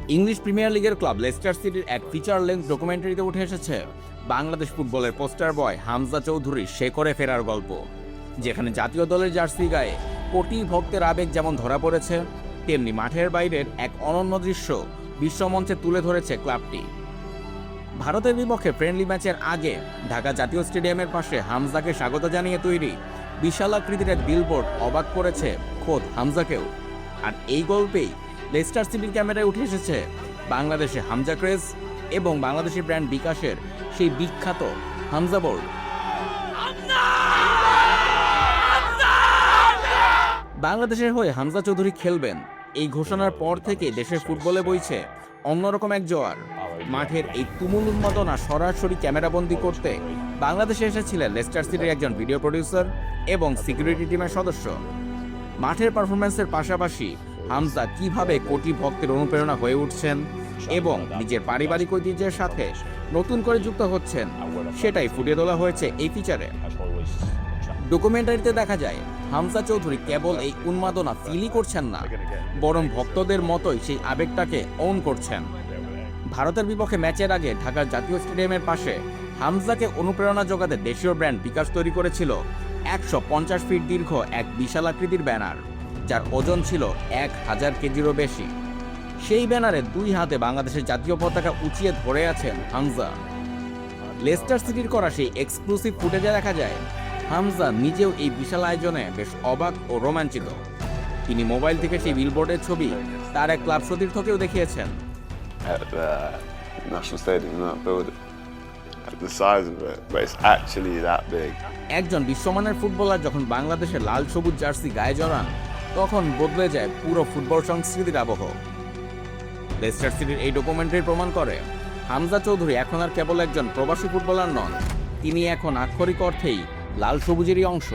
English premier লিগের club Leicester সিটির এক ফিচার লেন্থ ডকুমেন্টারিতে উঠে এসেছে বাংলাদেশ ফুটবলের পোস্টার বয় হামজা চৌধুরীর শেকড়ে ফেরার গল্প, যেখানে জাতীয় দলের জার্সি গায়ে কোটি ভক্তের আবেগ যেমন ধরা পড়েছে, তেমনি মাঠের বাইরের এক অনন্য দৃশ্য বিশ্বমঞ্চে তুলে ধরেছে ক্লাবটি। ভারতের বিপক্ষে ফ্রেন্ডলি ম্যাচের আগে ঢাকা জাতীয় স্টেডিয়ামের পাশে হামজাকে স্বাগত জানিয়ে তৈরি বিশালাকৃতির এক বিলবোর্ড অবাক করেছে খোদ হামজাকেও। আর এই গল্পেই লেস্টার সিটির ক্যামেরায় উঠে এসেছে বাংলাদেশে হামজা ক্রেজ এবং বাংলাদেশি ব্র্যান্ড বিকাশের সেই বিখ্যাত হামজা বোর্ড। বাংলাদেশের হয়ে হামজা চৌধুরী খেলবেন, এই ঘোষণার পর থেকে দেশের ফুটবলে বইছে অন্যরকম এক জোয়ার। মাঠের এই তুমুল উন্মাদনা সরাসরি ক্যামেরাবন্দি করতে বাংলাদেশে এসেছিলেন লেস্টার সিটির একজন ভিডিও প্রডিউসার এবং সিকিউরিটি টিমের সদস্য। মাঠের পারফরম্যান্সের পাশাপাশি হামজা কিভাবে কোটি ভক্তের অনুপ্রেরণা হয়ে উঠছেন এবং নিজের পারিবারিক ঐতিহ্যের সাথে নতুন করে যুক্ত হচ্ছেন, সেটাই ফুটিয়ে তোলা হয়েছে এই ফিচারে। ডকুমেন্টারিতে দেখা যায় হামজা চৌধুরী কেবল এই উন্মাদনা ফিলই করছেন না, বরং ভক্তদের মতোই সেই আবেগটাকে অন করছেন। ভারতের বিপক্ষে ম্যাচের আগে ঢাকার জাতীয় স্টেডিয়ামের পাশে হামজাকে অনুপ্রেরণা যোগাতে দেশীয় ব্র্যান্ড বিকাশ তৈরি করেছিল 150 ফিট দীর্ঘ এক বিশালাকৃতির ব্যানার, যার ওজন ছিল 1000 কেজিরও বেশি। সেই ব্যানারে দুই হাতে বাংলাদেশের জাতীয় পতাকা উঁচিয়ে ধরে আছেন হামজা। লেস্টার সিটির করা সেই এক্সক্লুসিভ ফুটেজে দেখা যায় হামজা নিজেও এই বিশাল আয়োজনে বেশ অবাক ও রোমাঞ্চিত। তিনি মোবাইল থেকে সেই বিলবোর্ডের ছবি তার এক ক্লাব সতীর্থকেও দেখিয়েছেন। At the National Stadium, that building, at the size of it, but it's actually that big. একজন বিশ্বমানের ফুটবলার যখন বাংলাদেশের লাল সবুজ জার্সি গায়ে জড়ান, তখন বদলে যায় পুরো ফুটবল সংস্কৃতির আবহ। লেস্টার সিটির এই ডকুমেন্টারি প্রমাণ করে হামজা চৌধুরী এখন আর কেবল একজন প্রবাসী ফুটবলার নন, তিনি এখন আক্ষরিক অর্থেই লাল সবুজেরই অংশ।